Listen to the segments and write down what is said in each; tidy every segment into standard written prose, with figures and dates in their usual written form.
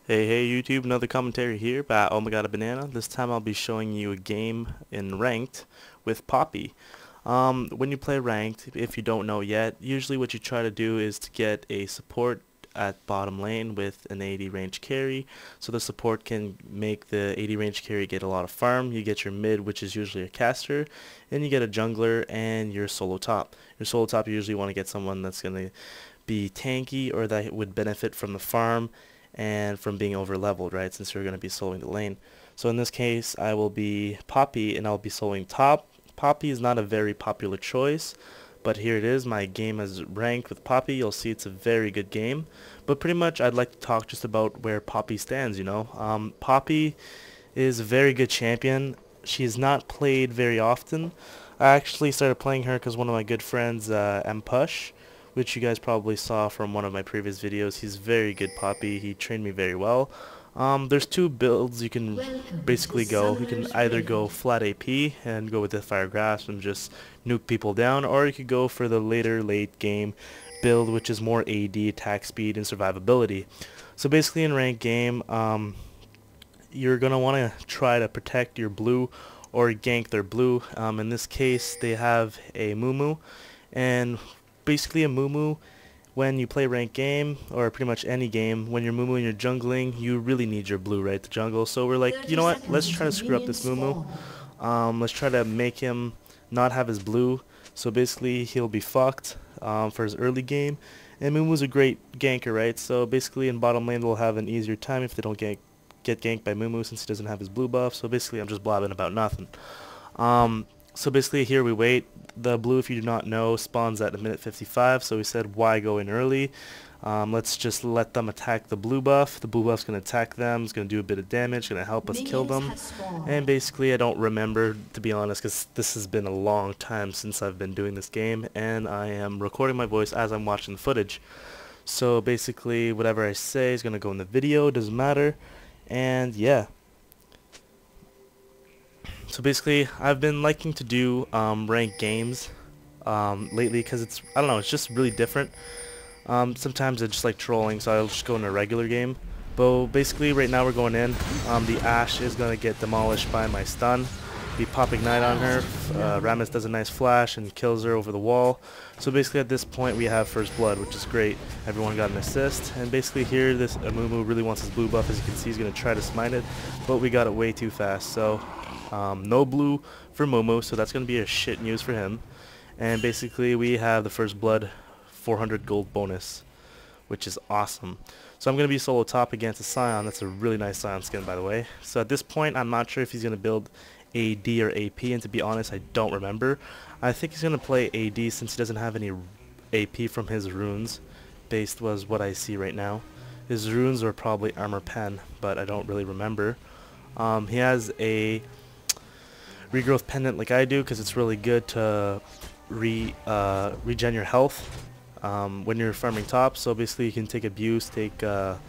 Hey YouTube, another commentary here by OMGABananaLol. This time I'll be showing you a game in Ranked with Poppy. When you play Ranked, if you don't know yet, usually what you try to do is to get a support at bottom lane with an 80 range carry, so the support can make the 80 range carry get a lot of farm. You get your mid, which is usually a caster, and you get a jungler and your solo top. Your solo top, you usually want to get someone that's going to be tanky or that would benefit from the farm and from being over leveled, right, since you're going to be soloing the lane. So in this case I will be Poppy and I'll be soloing top. Poppy is not a very popular choice, but here it is. My game is ranked with Poppy. You'll see it's a very good game, but pretty much I'd like to talk just about where Poppy stands. Poppy is a very good champion. She's not played very often. I actually started playing her because one of my good friends, Push, which you guys probably saw from one of my previous videos. He's very good Poppy. He trained me very well. There's two builds you can basically go. You can either go flat AP and go with the Fire Grasp and just nuke people down, or you could go for the later late game build, which is more AD, attack speed, and survivability. So basically in ranked game, you're going to want to try to protect your blue or gank their blue. In this case, they have a Mumu, and basically a Mumu, when you play ranked game, or pretty much any game, when you're Mumu and you're jungling, you really need your blue, right, to jungle. So we're like, you know what, let's try to screw up this Mumu. Let's try to make him not have his blue, so basically he'll be fucked for his early game. And Mumu's a great ganker, right, so basically in bottom lane they'll have an easier time if they don't get ganked by Mumu, since he doesn't have his blue buff. So basically I'm just blabbing about nothing. So basically here we wait. The blue, if you do not know, spawns at a minute 55, so we said why go in early. Let's just let them attack the blue buff. The blue buff's going to attack them, it's going to do a bit of damage, going to help us kill them. And basically I don't remember, to be honest, because this has been a long time since I've been doing this game, and I am recording my voice as I'm watching the footage. So basically whatever I say is going to go in the video, doesn't matter, and yeah. So basically, I've been liking to do ranked games lately because I don't know, it's just really different. Sometimes I just like trolling, so I'll just go in a regular game. But basically, right now we're going in. The Ashe is going to get demolished by my stun. Be popping Ignite on her. Rammus does a nice flash and kills her over the wall. So basically at this point we have first blood, which is great. Everyone got an assist. And basically here this Amumu really wants his blue buff. As you can see, he's going to try to smite it, but we got it way too fast. So no blue for Mumu, so that's going to be a shit news for him. And basically we have the first blood 400 gold bonus, which is awesome. So I'm going to be solo top against a Scion. That's a really nice Scion skin, by the way. So at this point I'm not sure if he's going to build AD or AP, and to be honest I don't remember. I think he's going to play AD since he doesn't have any AP from his runes, based was what I see right now. His runes are probably armor pen, but I don't really remember. He has a regrowth pendant like I do, because it's really good to regen your health when you're farming top. So basically you can take abuse, take all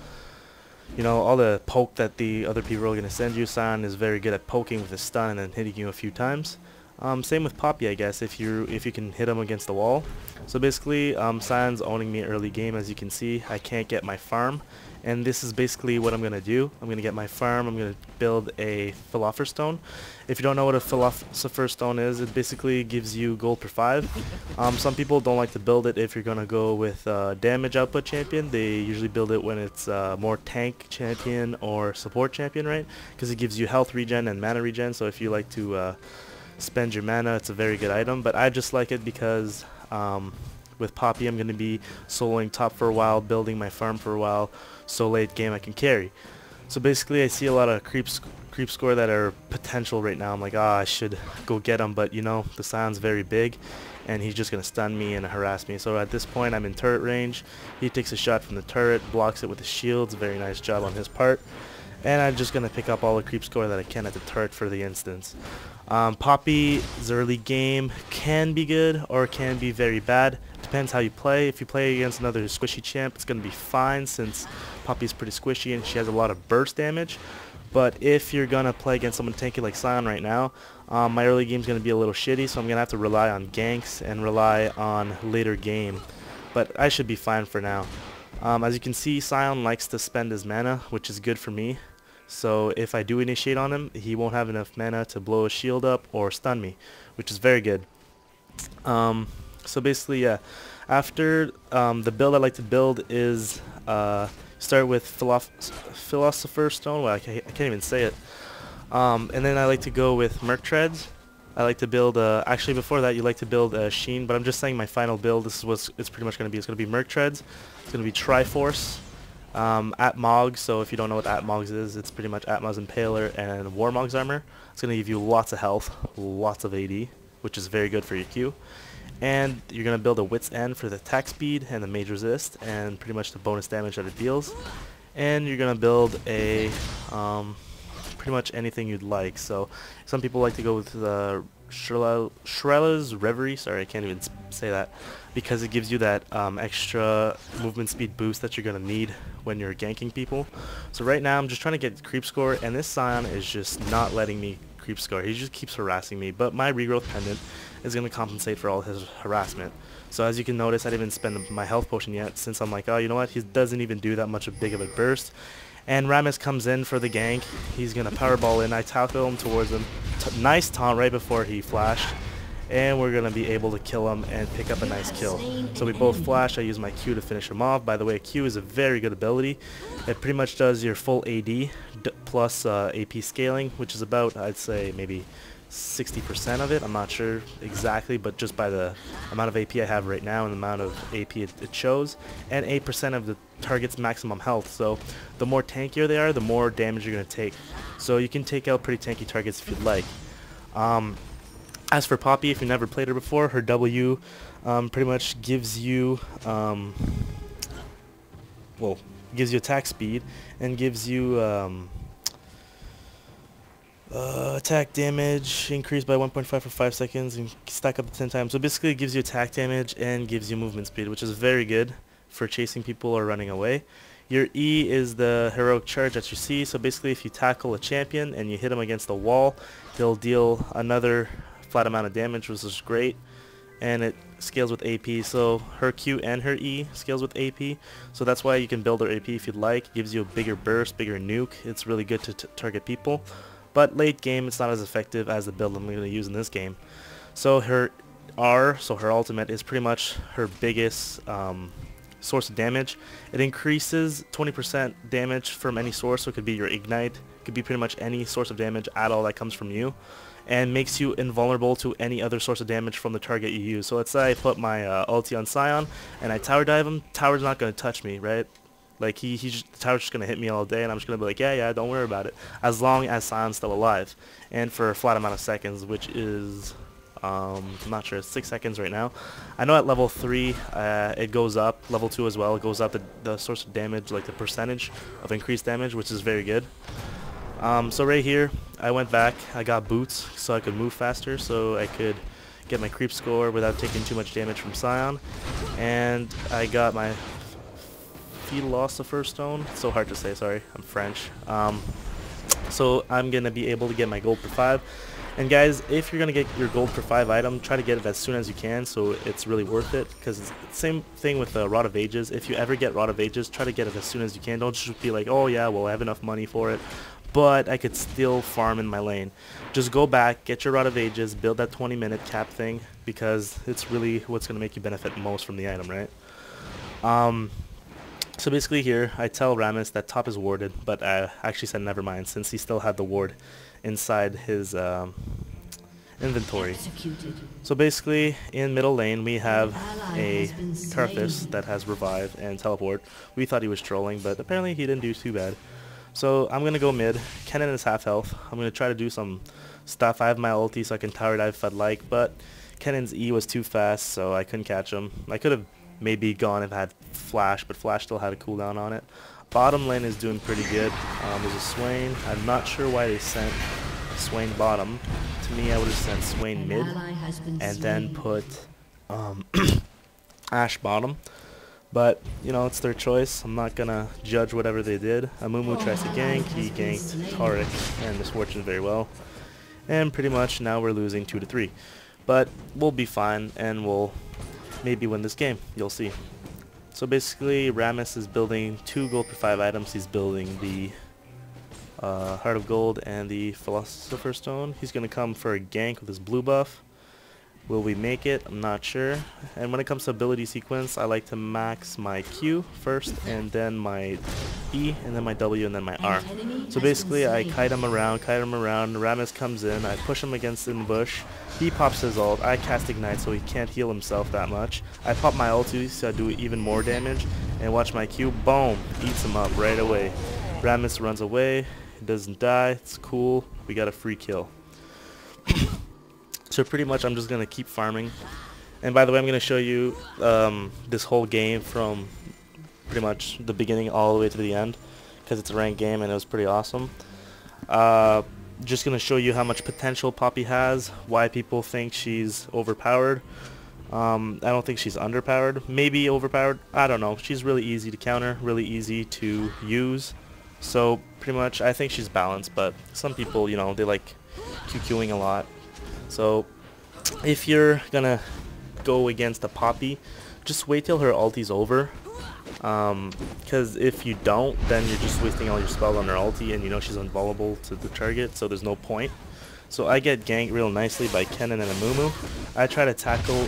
the poke that the other people are going to send you. Scion is very good at poking with his stun and then hitting you a few times. Same with Poppy, I guess, if you can hit him against the wall. So basically Scion's owning me early game. As you can see, I can't get my farm, and this is basically what I'm going to do. I'm going to get my farm. I'm going to build a Philosopher's Stone. If you don't know what a Philosopher's Stone is, it basically gives you gold per 5. Some people don't like to build it if you're going to go with damage output champion. They usually build it when it's more tank champion or support champion, right? Because it gives you health regen and mana regen, so if you like to spend your mana, it's a very good item. But I just like it because with Poppy I'm going to be soloing top for a while, building my farm for a while, so late game I can carry. So basically I see a lot of creep score that are potential right now. I'm like, I should go get him, but the Scion's very big and he's just going to stun me and harass me. So at this point I'm in turret range. He takes a shot from the turret, blocks it with his shields. Very nice job on his part. And I'm just going to pick up all the creep score that I can at the turret for the instance. Poppy's early game can be good or can be very bad. Depends how you play. If you play against another squishy champ, it's going to be fine since Poppy's pretty squishy and she has a lot of burst damage. But if you're going to play against someone tanky like Scion right now, my early game is going to be a little shitty, so I'm going to have to rely on ganks and rely on later game. But I should be fine for now. As you can see, Scion likes to spend his mana, which is good for me. So if I do initiate on him, he won't have enough mana to blow a shield up or stun me, which is very good. So basically, yeah, after the build I like to build is start with Philosopher's Stone. Well, I can't even say it. And then I like to go with Merc Treads. I like to build, actually before that you like to build Sheen, but I'm just saying my final build, this is what it's pretty much going to be. It's going to be Merc Treads, it's going to be Triforce, Atmog, so if you don't know what Atmog's is, it's pretty much Atmog's Impaler and Warmog's Armor. It's going to give you lots of health, lots of AD, which is very good for your Q. And you're going to build a Wit's End for the attack speed and the mage resist, and pretty much the bonus damage that it deals. And you're going to build a... pretty much anything you'd like. So some people like to go with the Shrella's Reverie, sorry I can't even say that, because it gives you that extra movement speed boost that you're going to need when you're ganking people. So right now I'm just trying to get creep score, and this Scion is just not letting me creep score. He just keeps harassing me, but my regrowth pendant is going to compensate for all his harassment. So as you can notice, I didn't even spend my health potion yet, since I'm like, oh, you know what, he doesn't even do that much of big of a burst. And Rammus comes in for the gank. He's going to powerball in. I tackle him towards him. Nice taunt right before he flashed. And we're going to be able to kill him and pick up a nice kill. So we both flash. I use my Q to finish him off. By the way, Q is a very good ability. It pretty much does your full AD plus AP scaling, which is about, I'd say, maybe 60% of it. I'm not sure exactly, but just by the amount of AP I have right now and the amount of AP it shows, and 8% of the target's maximum health. So the more tankier they are, the more damage you're going to take. So you can take out pretty tanky targets if you'd like. As for Poppy, if you never played her before, her W pretty much gives you gives you attack speed and gives you attack damage increased by 1.5 for 5 seconds and stack up to 10 times. So basically it gives you attack damage and gives you movement speed, which is very good for chasing people or running away. Your E is the heroic charge that you see. So basically if you tackle a champion and you hit him against a wall, he'll deal another flat amount of damage, which is great. And it scales with AP, so her Q and her E scales with AP. So that's why you can build her AP if you'd like. It gives you a bigger burst, bigger nuke. It's really good to target people. But late game, it's not as effective as the build I'm going to use in this game. So her R, so her ultimate, is pretty much her biggest source of damage. It increases 20% damage from any source, so it could be your Ignite, it could be pretty much any source of damage at all that comes from you, and makes you invulnerable to any other source of damage from the target you use. So let's say I put my ulti on Scion, and I tower dive him, tower's not going to touch me, right? Like, the tower's just going to hit me all day, and I'm just going to be like, yeah, don't worry about it, as long as Scion's still alive. And for a flat amount of seconds, which is, I'm not sure, it's 6 seconds right now. I know at level 3, it goes up, level 2 as well, it goes up the source of damage, like the percentage of increased damage, which is very good. So right here, I went back, I got boots, so I could move faster, so I could get my creep score without taking too much damage from Scion. And I got my Philosopher's Stone. It's so hard to say, sorry, I'm French. So I'm gonna be able to get my gold per 5. And guys, if you're gonna get your gold per 5 item, try to get it as soon as you can, so it's really worth it. Because it's the same thing with Rod of Ages. If you ever get Rod of Ages, try to get it as soon as you can. Don't just be like, oh yeah, well I have enough money for it, but I could still farm in my lane. Just go back, get your Rod of Ages, build that 20-minute cap thing, because it's really what's gonna make you benefit most from the item, right? So basically here, I tell Rammus that top is warded, but I actually said never mind, since he still had the ward inside his inventory. Executed. So basically, in middle lane, we have a Karthus that has revive and teleport. We thought he was trolling, but apparently he didn't do too bad. So I'm going to go mid. Kennen is half health. I'm going to try to do some stuff. I have my ulti, so I can tower dive if I'd like, but Kennen's E was too fast, so I couldn't catch him. I could have maybe gone if I had Flash, but Flash still had a cooldown on it. Bottom lane is doing pretty good. There's a Swain. I'm not sure why they sent Swain bottom. To me, I would have sent Swain mid and then put Ashe bottom. But, you know, it's their choice. I'm not going to judge whatever they did. Amumu tries to gank. He ganked Taric and Misfortune very well. And pretty much now we're losing 2-3. But we'll be fine, and we'll maybe win this game. You'll see. So basically, Rammus is building 2 gold per 5 items. He's building the Heart of Gold and the Philosopher's Stone. He's going to come for a gank with his blue buff. Will we make it? I'm not sure. And when it comes to ability sequence, I like to max my Q first, and then my E, and then my W, and then my R. So basically, I kite him around, Rammus comes in, I push him against in the bush, he pops his ult, I cast Ignite so he can't heal himself that much. I pop my ulti so I do even more damage, and watch my Q, boom, eats him up right away. Rammus runs away, he doesn't die, it's cool, we got a free kill. So pretty much I'm just going to keep farming. And by the way, I'm going to show you this whole game from pretty much the beginning all the way to the end, because it's a ranked game and it was pretty awesome. Just going to show you how much potential Poppy has, why people think she's overpowered. I don't think she's underpowered, maybe overpowered, I don't know. She's really easy to counter, really easy to use. So pretty much I think she's balanced, but some people, you know, they like QQing a lot. So if you're gonna go against a Poppy, just wait till her ulti's over, because if you don't, then you're just wasting all your spells on her ulti, and you know she's invulnerable to the target, so there's no point. So I get ganked real nicely by Kennen and Amumu. I try to tackle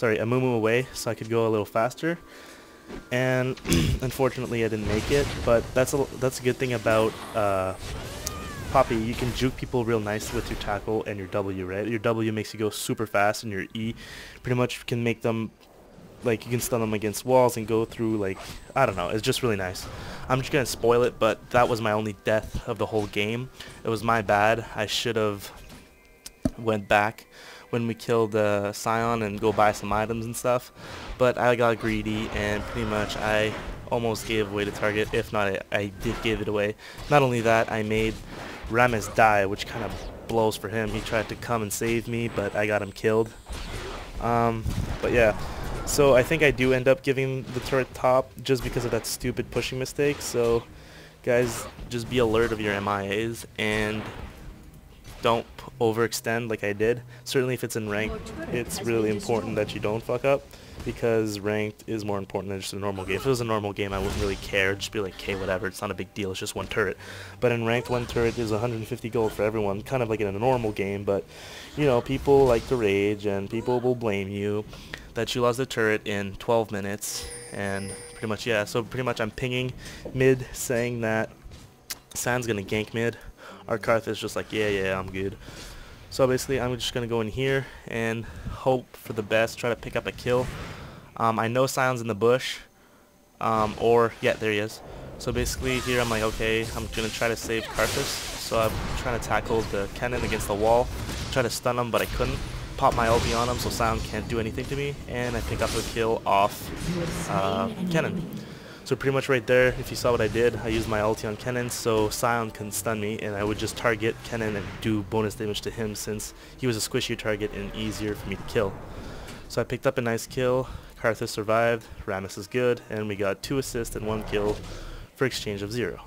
Amumu away so I could go a little faster, and unfortunately I didn't make it. But that's a good thing about Poppy. You can juke people real nice with your tackle and your W, right? Your W makes you go super fast, and your E pretty much can make them, like, you can stun them against walls and go through, like, I don't know, it's just really nice. I'm just gonna spoil it, but that was my only death of the whole game. It was my bad. I should have went back when we killed Scion and go buy some items and stuff, but I got greedy and pretty much I almost gave away the target. If not, I did give it away. Not only that, I made Rammus die, which kind of blows for him. He tried to come and save me, but I got him killed. But yeah, so I think I do end up giving the turret top just because of that stupid pushing mistake. So guys, just be alert of your MIAs and don't overextend like I did. Certainly if it's in ranked, it's really important that you don't fuck up, because ranked is more important than just a normal game. If it was a normal game, I wouldn't really care. Just be like, okay, whatever, it's not a big deal, it's just one turret. But in ranked, one turret is 150 gold for everyone, kind of like in a normal game. But, you know, people like to rage, and people will blame you that you lost the turret in 12 minutes. And pretty much, yeah, so pretty much I'm pinging mid, saying that Sand's gonna gank mid. Our Karth is just like, yeah, I'm good. So basically, I'm just gonna go in here and hope for the best, try to pick up a kill. I know Sion's in the bush, yeah, there he is. So basically here I'm like, okay, I'm gonna try to save Karthus. So I'm trying to tackle the Kennen against the wall, try to stun him, but I couldn't. Pop my ulti on him so Sion can't do anything to me, and I pick up a kill off Kennen. So pretty much right there, if you saw what I did, I used my ulti on Kennen so Sion can stun me, and I would just target Kennen and do bonus damage to him since he was a squishier target and easier for me to kill. So I picked up a nice kill, Karthus survived, Rammus is good, and we got 2 assists and 1 kill for exchange of 0.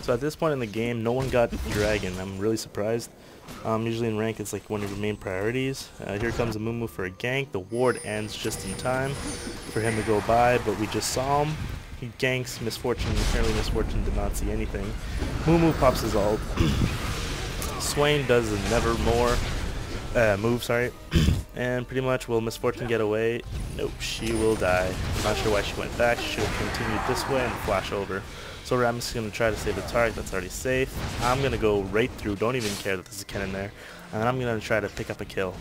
So at this point in the game, no one got Dragon. I'm really surprised. Usually in rank, it's like one of your main priorities. Here comes a Mumu for a gank. The ward ends just in time for him to go by, but we just saw him. He ganks Misfortune. Apparently Misfortune did not see anything. Mumu pops his ult. Swain does a nevermore move, sorry. And pretty much, will Misfortune get away? Nope, she will die. I'm not sure why she went back. She should have continued this way and flash over. So Rammus is going to try to save the target. That's already safe. I'm going to go right through. Don't even care that there's a Kennen there. And I'm going to try to pick up a kill.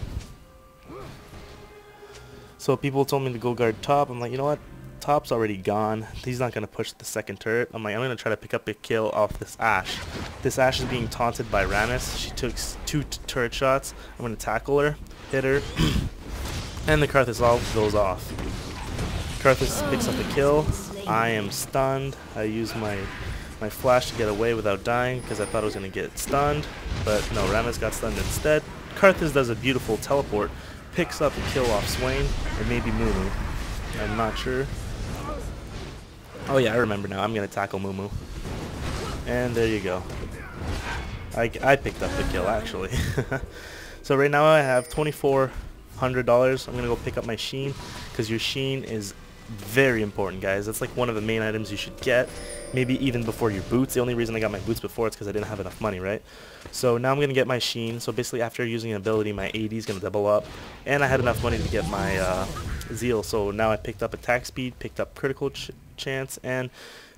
So people told me to go guard top. I'm like, you know what? Top's already gone. He's not going to push the second turret. I'm like, I'm going to try to pick up a kill off this Ashe. This Ashe is being taunted by Rammus. She took 2 turret shots. I'm going to tackle her, hit her, and the Karthus ult goes off. Karthus picks up a kill. I am stunned. I use my flash to get away without dying because I thought I was going to get stunned, but no, Rammus got stunned instead. Karthus does a beautiful teleport, picks up a kill off Swain, or maybe Mumu. I'm not sure. Oh yeah, I remember now. I'm gonna tackle Moo. And there you go. I picked up the kill actually. So right now I have $2,400. I'm gonna go pick up my Sheen because your Sheen is very important, guys. That's like one of the main items you should get, maybe even before your boots. The only reason I got my boots before is because I didn't have enough money, right? So now I'm gonna get my Sheen. So basically after using an ability, my AD is gonna double up, and I had enough money to get my Zeal. So now I picked up attack speed, picked up critical chance, and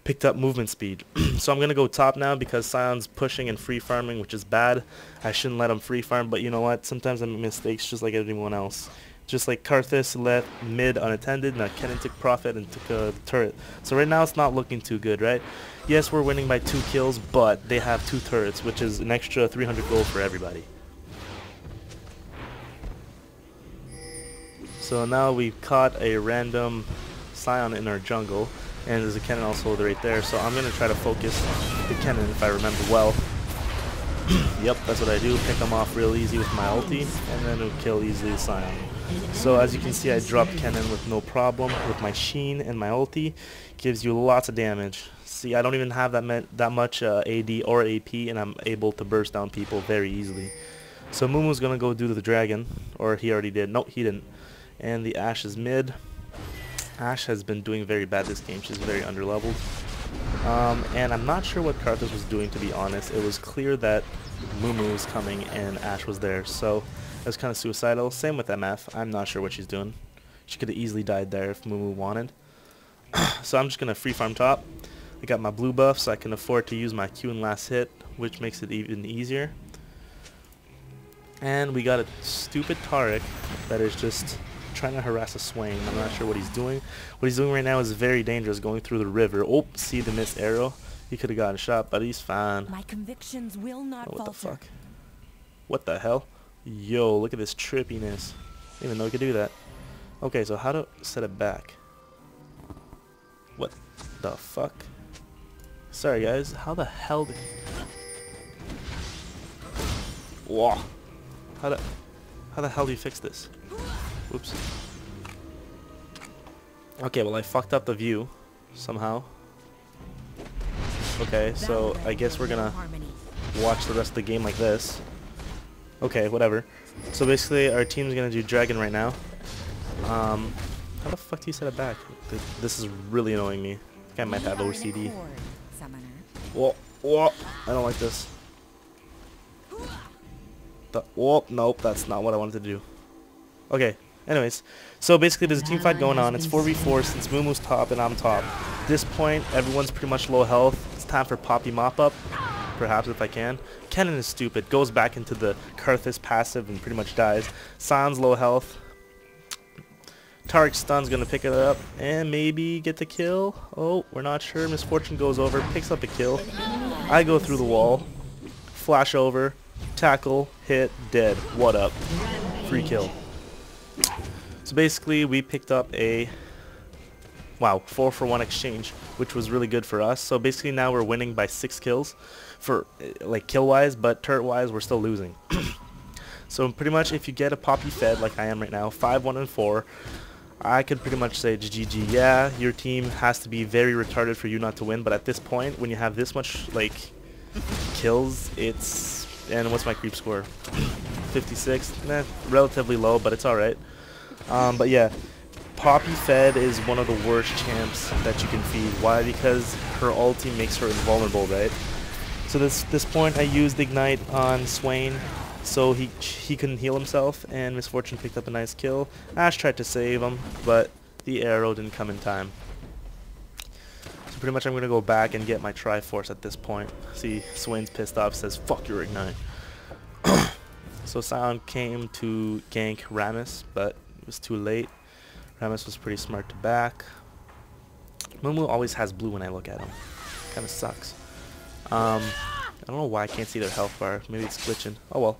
picked up movement speed. So I'm gonna go top now because Scion's pushing and free farming, which is bad. I shouldn't let him free farm, but you know what? Sometimes I make mistakes just like everyone else. Just like Karthus left mid unattended, now Kennen took profit and took a turret. So right now it's not looking too good, right? Yes, we're winning by 2 kills, but they have 2 turrets, which is an extra 300 gold for everybody. So now we've caught a random Scion in our jungle, and there's a Kennen also right there, so I'm going to try to focus the Kennen if I remember well. Yep, that's what I do, pick him off real easy with my ulti, and then it'll kill easily the Scion. So as you can see, I dropped Kennen with no problem with my Sheen and my ulti. Gives you lots of damage. See, I don't even have that much AD or AP, and I'm able to burst down people very easily. So Mumu's going to go do the dragon, or he already did. No, he didn't. And the Ashe is mid. Ashe has been doing very bad this game. She's very underleveled. And I'm not sure what Karthus was doing, to be honest. It was clear that Mumu was coming and Ashe was there, so it was kind of suicidal. Same with MF. I'm not sure what she's doing. She could have easily died there if Mumu wanted. So I'm just going to free farm top. I got my blue buff, so I can afford to use my Q in last hit, which makes it even easier. And we got a stupid Taric that is just trying to harass a Swain. I'm not sure what he's doing. What he's doing right now is very dangerous, going through the river. Oh, see the missed arrow? He could have gotten shot, but he's fine. My convictions will not what falter. the fuck? What the hell? Yo, look at this trippiness. I didn't even know we could do that. Okay, so how to set it back? What the fuck? Sorry guys, how the hell did... Whoa. How the hell do you fix this? Oops. Okay, well I fucked up the view somehow. Okay, so I guess we're gonna watch the rest of the game like this. Okay, whatever. So basically our team's gonna do dragon right now. How the fuck do you set it back? This is really annoying me. I think I might have OCD. Whoa, whoa, I don't like this. Whoa, nope, that's not what I wanted to do. Okay, anyways, so basically there's a team fight going on. It's 4v4 since Mumu's top and I'm top. At this point, everyone's pretty much low health. It's time for Poppy mop up, perhaps if I can. Kennen is stupid, goes back into the Karthus passive and pretty much dies. Sion's low health. Taric's stun's gonna pick it up and maybe get the kill. Oh, we're not sure. Misfortune goes over, picks up a kill. I go through the wall, flash over, tackle, hit, dead. What up? Free kill. So basically we picked up a 4-for-1 exchange, which was really good for us. So basically now we're winning by 6 kills for like kill wise, but turret wise we're still losing. So pretty much if you get a Poppy fed like I am right now, 5, 1, and 4, I could pretty much say GG. Yeah, your team has to be very retarded for you not to win, but at this point when you have this much like kills, it's... And what's my creep score? 56. Relatively low, but it's alright. But yeah, Poppy fed is one of the worst champs that you can feed. Why? Because her ulti makes her invulnerable, right? So this point I used Ignite on Swain, so he couldn't heal himself, and Misfortune picked up a nice kill. Ashe tried to save him, but the arrow didn't come in time. So pretty much I'm going to go back and get my Triforce at this point. See, Swain's pissed off, says, fuck your Ignite. So Scion came to gank Rammus, but it was too late. Rammus was pretty smart to back. Mumu always has blue when I look at him. Kind of sucks. I don't know why I can't see their health bar. Maybe it's glitching. Oh well.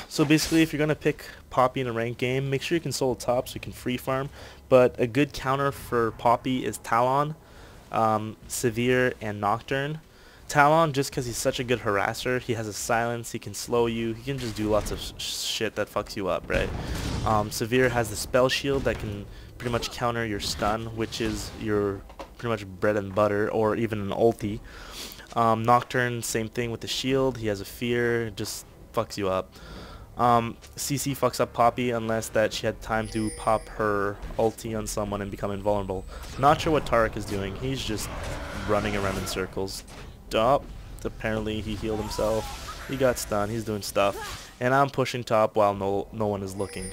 So basically, if you're going to pick Poppy in a ranked game, make sure you can solo top so you can free farm. But a good counter for Poppy is Talon, Severe, and Nocturne. Talon, just because he's such a good harasser, he has a silence, he can slow you, he can just do lots of shit that fucks you up, right? Severe has the spell shield that can pretty much counter your stun, which is your pretty much bread and butter, or even an ulti. Nocturne, same thing with the shield. He has a fear, just fucks you up. CC fucks up Poppy unless that she had time to pop her ulti on someone and become invulnerable. Not sure what Taric is doing. He's just running around in circles. Apparently he healed himself. He got stunned. He's doing stuff. And I'm pushing top while no one is looking.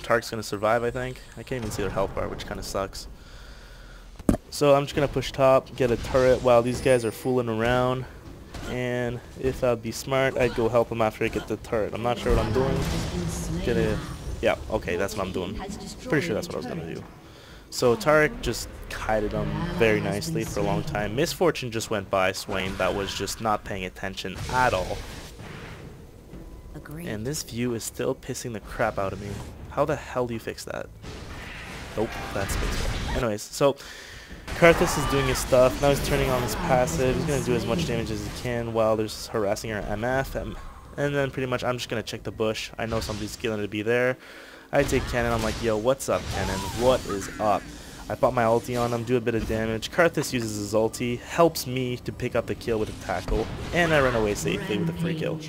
Taric's gonna survive, I think. I can't even see their health bar, which kind of sucks. So I'm just gonna push top, get a turret while these guys are fooling around. And if I'd be smart, I'd go help them after I get the turret. I'm not sure what I'm doing. Yeah, okay, that's what I'm doing. Pretty sure that's what I was gonna do. So Taric just kited him very nicely for a long time. Misfortune just went by Swain that was just not paying attention at all. Agreed. And this view is still pissing the crap out of me. How the hell do you fix that? Nope, that's fixed. Anyways, so Karthus is doing his stuff. Now he's turning on his passive. He's going to do as much damage as he can while there's harassing our MF. And then pretty much I'm just going to check the bush. I know somebody's going to be there. I take Cannon. I'm like, yo, what's up, Cannon? What is up? I pop my ulti on him, do a bit of damage. Karthus uses his ulti, helps me to pick up the kill with a tackle, and I run away safely with a free kill.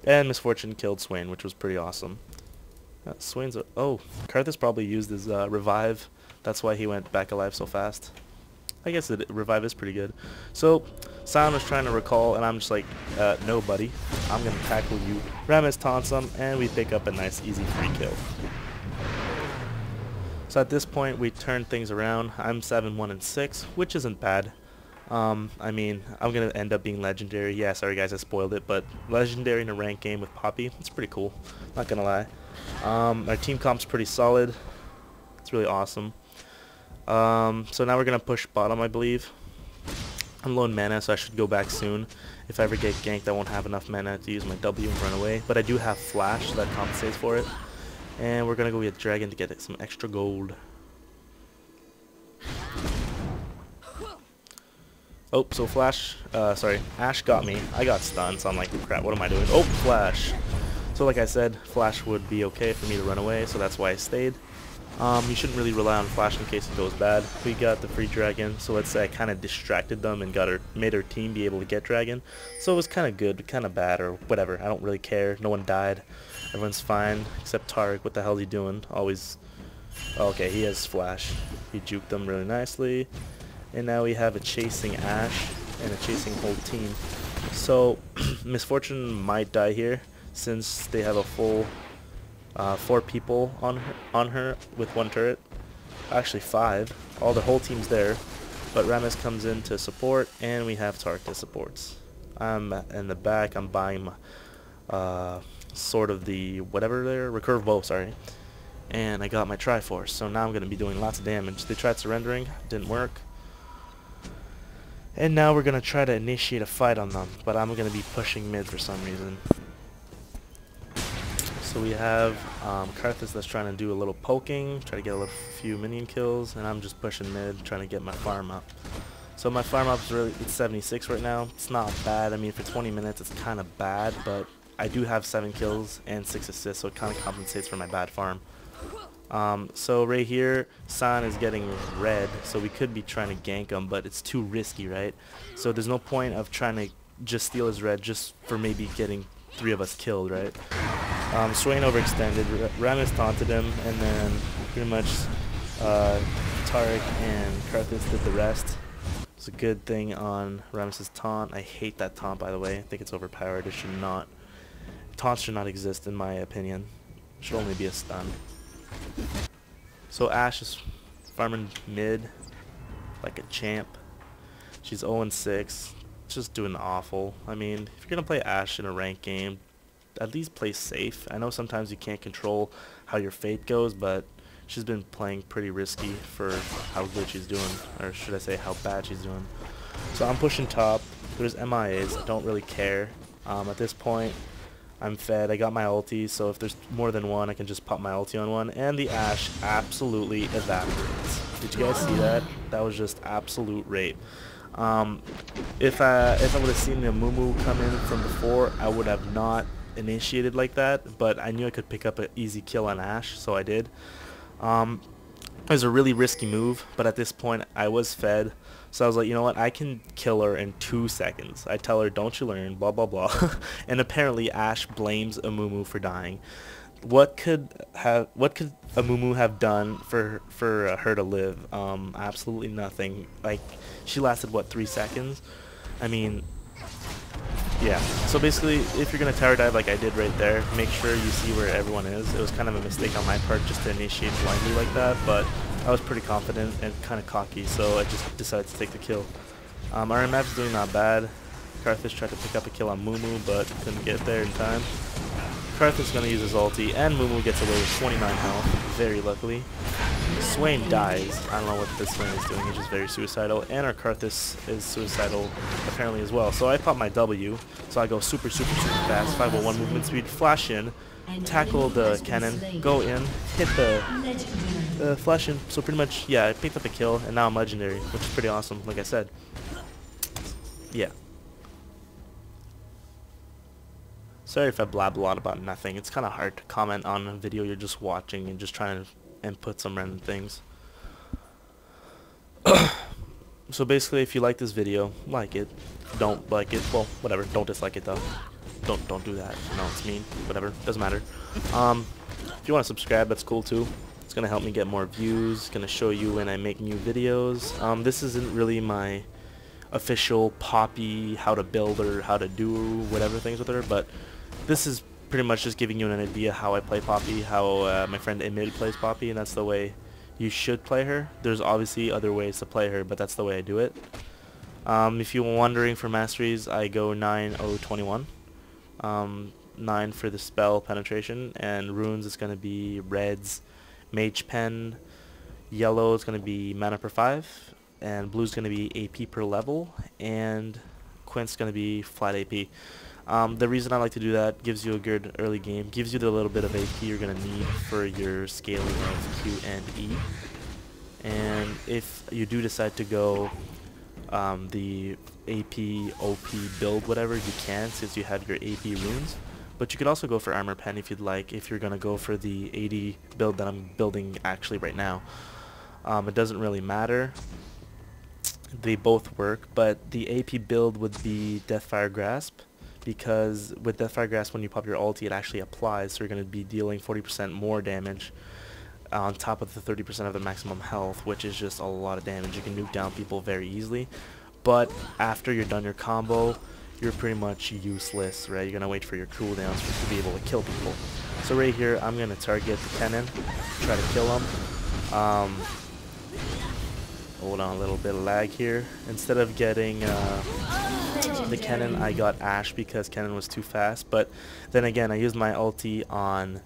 And Misfortune killed Swain, which was pretty awesome. Swain's oh, Karthus probably used his revive. That's why he went back alive so fast. I guess the revive is pretty good. So Sion was trying to recall, and I'm just like, no, buddy. I'm gonna tackle you. Rammus taunts him, and we pick up a nice, easy free kill. So at this point, we turn things around. I'm 7-1-6, which isn't bad. I mean, I'm gonna end up being legendary. Yeah, sorry guys, I spoiled it, but legendary in a ranked game with Poppy, it's pretty cool. Not gonna lie. Our team comp's pretty solid. It's really awesome. So now we're gonna push bottom, I believe. I'm low in mana, so I should go back soon. If I ever get ganked, I won't have enough mana to use my W and run away. But I do have flash, so that compensates for it. And we're gonna go get dragon to get some extra gold. Oh, so Flash, sorry, Ashe got me. I got stunned, so I'm like, crap, what am I doing? Oh, Flash. So like I said, Flash would be okay for me to run away, so that's why I stayed. You shouldn't really rely on Flash in case it goes bad. We got the free dragon, so let's say I kind of distracted them and made our team be able to get dragon. So it was kind of good, kind of bad, or whatever. I don't really care. No one died. Everyone's fine, except Taric. What the hell is he doing? Always. Oh, okay, he has Flash. He juked them really nicely. And now we have a chasing Ashe and a chasing whole team. So Misfortune might die here since they have a full 4 people on her with 1 turret. Actually 5. All the whole team's there. But Rammus comes in to support, and we have Taric that supports. I'm in the back. I'm buying sort of the whatever there, recurve bow, sorry. And I got my Triforce, so now I'm going to be doing lots of damage. They tried surrendering, didn't work. And now we're going to try to initiate a fight on them, but I'm going to be pushing mid for some reason. So we have Karthus that's trying to do a little poking, try to get a few minion kills, and I'm just pushing mid, trying to get my farm up. So my farm up is it's 76 right now. It's not bad. I mean, for 20 minutes it's kind of bad, but I do have 7 kills and 6 assists, so it kind of compensates for my bad farm. So right here, Sion is getting red, so we could be trying to gank him, but it's too risky, right? So there's no point of trying to just steal his red just for maybe getting 3 of us killed, right? Swain overextended, Rammus taunted him, and then pretty much Taric and Karthus did the rest. It's a good thing on Rammus' taunt. I hate that taunt, by the way. I think it's overpowered. It should not. Taunts should not exist, in my opinion. It should only be a stun. So Ashe is farming mid like a champ. She's 0-6, just doing awful. I mean, if you're gonna play Ashe in a ranked game, at least play safe. I know sometimes you can't control how your fate goes, but she's been playing pretty risky for how good she's doing, or should I say how bad she's doing. So I'm pushing top. There's MIAs. I don't really care. At this point, I'm fed. I got my ulti, so if there's more than one, I can just pop my ulti on one. And the Ashe absolutely evaporates. Did you guys see that? That was just absolute rape. If I would have seen the Mumu come in from before, I would have not initiated like that. But I knew I could pick up an easy kill on Ashe, so I did. It was a really risky move, but at this point I was fed, so I was like, you know what, I can kill her in 2 seconds. I tell her, don't you learn, blah blah blah. And apparently Ash blames Amumu for dying. What could Amumu have done for her to live? Absolutely nothing. Like, she lasted what, 3 seconds? I mean, yeah. So basically, if you're gonna tower dive like I did right there, make sure you see where everyone is. It was kind of a mistake on my part just to initiate blindly like that, but I was pretty confident and kind of cocky, so I just decided to take the kill. Our map's doing not bad. Karthus tried to pick up a kill on Mumu, but couldn't get there in time. Karthus is gonna use his ulti, and Mumu gets away with 29 health, very luckily. Swain dies. I don't know what this Swain is doing, he's just very suicidal, and our Karthus is suicidal apparently as well. So I pop my W, so I go super fast, 501 movement speed, flash in, tackle the cannon, go in, hit the flash in. So pretty much, yeah, I picked up a kill, and now I'm legendary, which is pretty awesome, like I said. Yeah. Sorry if I blab a lot about nothing. It's kind of hard to comment on a video you're just watching and just trying to input some random things. So basically, if you like this video, like it. Don't like it, well, whatever. Don't dislike it though. Don't do that. No, it's mean. Whatever. Doesn't matter. If you want to subscribe, that's cool too. It's gonna help me get more views. It's gonna show you when I make new videos. This isn't really my official Poppy how to build or how to do whatever things with her, but this is pretty much just giving you an idea how I play Poppy, how my friend Emil plays Poppy, and that's the way you should play her. There's obviously other ways to play her, but that's the way I do it. If you're wondering for masteries, I go 9-0-21. 9 for the spell penetration, and runes is going to be reds, mage pen, yellow is going to be mana per 5, and blue is going to be AP per level, and quint's going to be flat AP. The reason I like to do that, gives you a good early game, gives you the little bit of AP you're going to need for your scaling of Q and E. And if you do decide to go the AP, OP build, whatever, you can, since you have your AP runes. But you could also go for armor pen if you'd like, if you're going to go for the 80 build that I'm building actually right now. It doesn't really matter. They both work, but the AP build would be Deathfire Grasp, because with Deathfire Grasp, when you pop your ulti, it actually applies, so you're going to be dealing 40% more damage on top of the 30% of the maximum health, which is just a lot of damage. You can nuke down people very easily, but after you're done your combo, you're pretty much useless, right? You're going to wait for your cooldowns to be able to kill people. So right here, I'm going to target the cannon, try to kill him. Hold on, a little bit of lag here. Instead of getting the cannon, I got Ash because cannon was too fast, but then again, I used my ulti on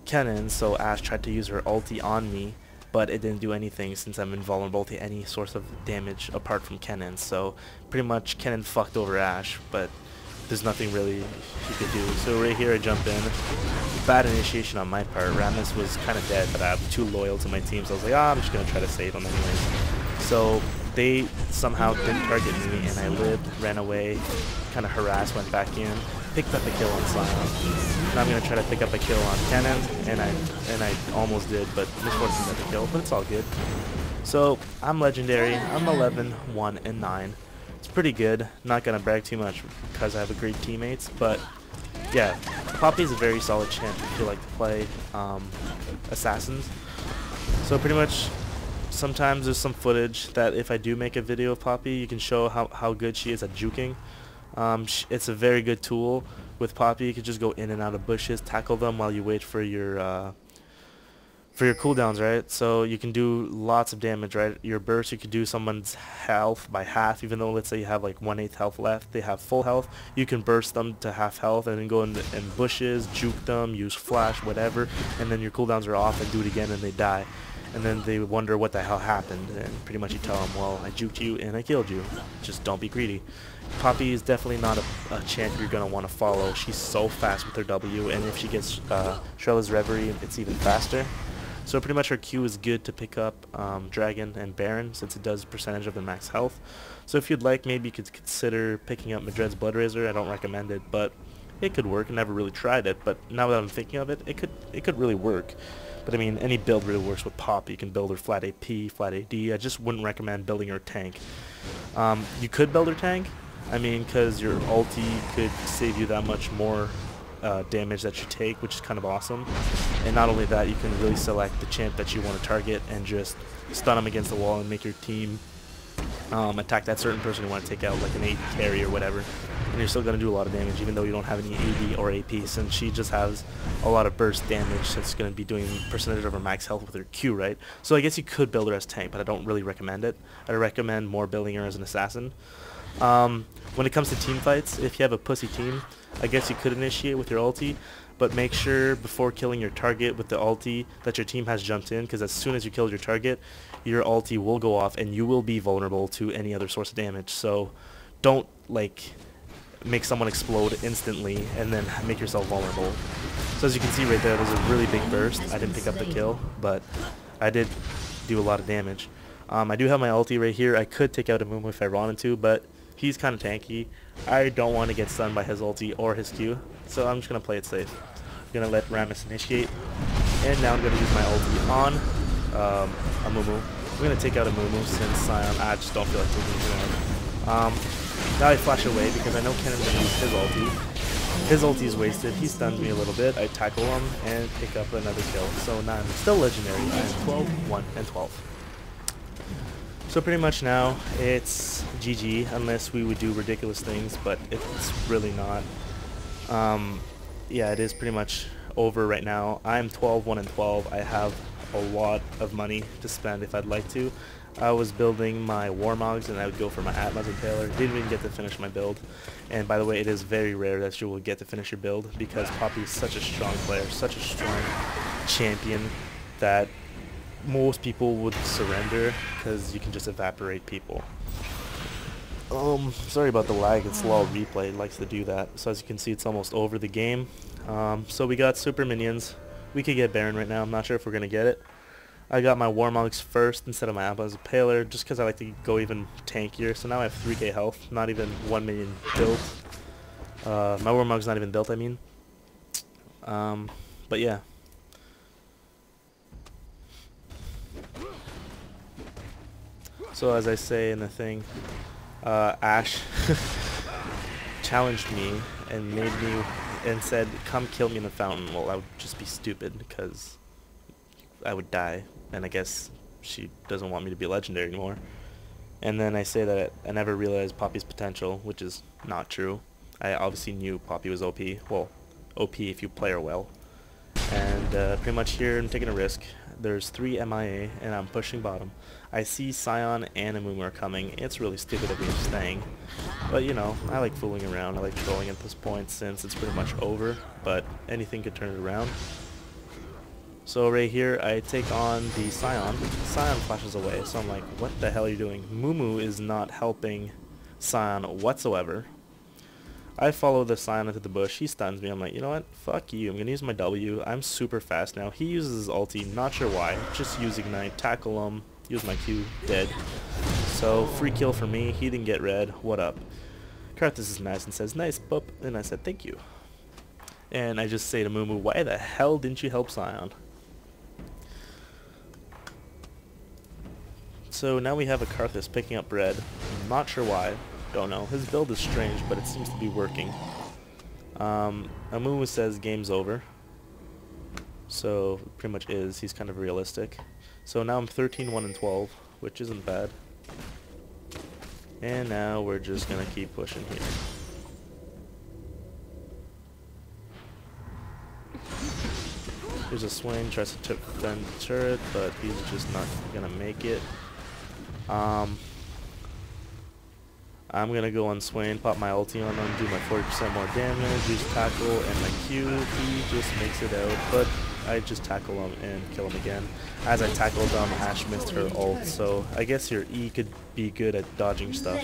cannon, so Ash tried to use her ulti on me, but it didn't do anything since I'm invulnerable to any source of damage apart from cannon. So pretty much cannon fucked over Ash, but there's nothing really she could do. So right here I jump in. Bad initiation on my part. Rammus was kind of dead, but I'm too loyal to my team, so I was like, I'm just going to try to save him anyways. So they somehow didn't target me, and I lived, ran away, kind of harassed, went back in, picked up a kill on Sion. Now I'm going to try to pick up a kill on Cannon, and I almost did, but misfortune got the kill, but it's all good. So I'm legendary. I'm 11, 1, and 9. It's pretty good. Not going to brag too much because I have a great teammates, but yeah, Poppy is a very solid champ if you like to play assassins. So pretty much, sometimes there's some footage that if I do make a video of Poppy, you can show how good she is at juking. It's a very good tool. With Poppy, you can just go in and out of bushes, tackle them while you wait for your cooldowns, right? So you can do lots of damage, right? Your burst, you could do someone's health by half, even though let's say you have like 1/8 health left, they have full health, you can burst them to half health and then go in bushes, juke them, use flash, whatever, and then your cooldowns are off and do it again and they die. And then they wonder what the hell happened, and pretty much you tell them, well, I juked you and I killed you. Just don't be greedy. Poppy is definitely not a champ you're going to want to follow. She's so fast with her W, and if she gets Shrella's Reverie, it's even faster. So pretty much her Q is good to pick up Dragon and Baron, since it does percentage of the max health. So if you'd like, maybe you could consider picking up Madred's Blood Razor. I don't recommend it, but it could work. I never really tried it, but now that I'm thinking of it, it could really work. But I mean, any build really works with Pop. You can build her flat AP, flat AD. I just wouldn't recommend building her tank. You could build her tank, I mean, because your ulti could save you that much more damage that you take, which is kind of awesome. And not only that, you can really select the champ that you want to target and just stun them against the wall and make your team attack that certain person you want to take out, like an AD carry or whatever. And you're still going to do a lot of damage even though you don't have any AD or AP, since she just has a lot of burst damage that's going to be doing percentage of her max health with her Q, right? So I guess you could build her as tank, but I don't really recommend it. I recommend more building her as an assassin. When it comes to team fights, if you have a pussy team, I guess you could initiate with your ulti, but make sure before killing your target with the ulti that your team has jumped in, because as soon as you kill your target, your ulti will go off and you will be vulnerable to any other source of damage. So don't like make someone explode instantly and then make yourself vulnerable. So as you can see right there, there's a really big burst. I didn't pick up the kill, but I did do a lot of damage. I do have my ulti right here. I could take out a Mumu if I wanted to, but he's kind of tanky. I don't want to get stunned by his ulti or his Q, so I'm just going to play it safe. I'm going to let Rammus initiate, and now I'm going to use my ulti on a Mumu. I'm going to take out a Mumu since Sion, I just don't feel like taking him. Now I flash away because I know Kenan's going to use his ulti. His ulti is wasted. He stuns me a little bit. I tackle him and pick up another kill. So now I'm still legendary. I'm 12, 1, and 12. So pretty much now it's GG unless we would do ridiculous things, but it's really not. Yeah, it is pretty much over right now. I'm 12, 1, and 12. I have a lot of money to spend if I'd like to. I was building my Warmogs and I would go for my Atlas Impaler. Didn't even get to finish my build. And by the way, it is very rare that you will get to finish your build because Poppy is such a strong player, such a strong champion that most people would surrender because you can just evaporate people. Sorry about the lag, it's LOL replay, it likes to do that. So as you can see, it's almost over the game. So we got super minions. We could get Baron right now, I'm not sure if we're going to get it. I got my Warmogs first instead of my Atlas Impaler just because I like to go even tankier. So now I have 3k health, not even 1 million built. My Warmog's not even built, I mean. But yeah. So as I say in the thing, Ash challenged me and made me and said, "Come kill me in the fountain." Well, I would just be stupid because I would die, and I guess she doesn't want me to be legendary anymore. And then I say that I never realized Poppy's potential, which is not true. I obviously knew Poppy was OP. Well, OP if you play her well. And pretty much here I'm taking a risk. There's 3 MIA and I'm pushing bottom. I see Sion and Amumu are coming. It's really stupid of me staying. But you know, I like fooling around. I like trolling at this point since it's pretty much over. But anything could turn it around. So right here I take on the Sion. Sion flashes away. So I'm like, what the hell are you doing? Mumu is not helping Sion whatsoever. I follow the Sion into the bush. He stuns me. I'm like, you know what? Fuck you. I'm going to use my W. I'm super fast now. He uses his ulti. Not sure why. Just use Ignite. Tackle him. Use my Q. Dead. So, free kill for me. He didn't get red. What up? Karthus is nice and says, nice, pup. And I said, thank you. And I just say to Mumu, why the hell didn't you help Sion? So now we have a Karthus picking up red. I'm not sure why. Don't know. His build is strange, but it seems to be working. Amumu says game's over. So, it pretty much is. He's kind of realistic. So now I'm 13, 1, and 12, which isn't bad. And now we're just going to keep pushing here. Here's a Swain, tries to defend the turret, but he's just not going to make it. I'm going to go on Swain, pop my ulti on him, do my 40% more damage, use tackle, and my Q, he just makes it out, but I just tackle him and kill him again. As I tackled him, Ash missed her ult, so I guess your E could be good at dodging stuff.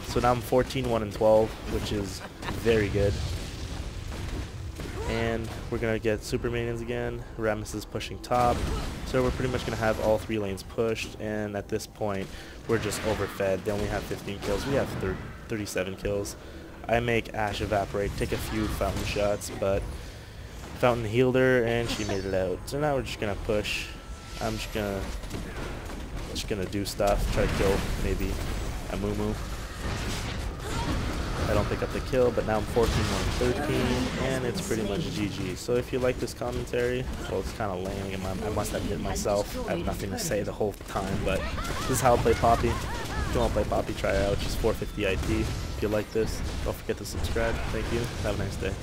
So now I'm 14, 1, and 12, which is very good. And we're going to get super minions again. Rammus is pushing top. So we're pretty much going to have all 3 lanes pushed. And at this point, we're just overfed. They only have 15 kills. We have 37 kills. I make Ash evaporate, take a few fountain shots, but Fountain healed her, and she made it out. So now we're just gonna push. I'm just gonna do stuff. Try to kill maybe a Moo. I don't pick up the kill, but now I'm 14-1-13, and it's pretty much GG. So if you like this commentary, well, it's kind of lame. I must admit myself, I have nothing to say the whole time, but this is how I play Poppy. If you want to play Poppy, try it out. Just 450 IT. If you like this, don't forget to subscribe. Thank you. Have a nice day.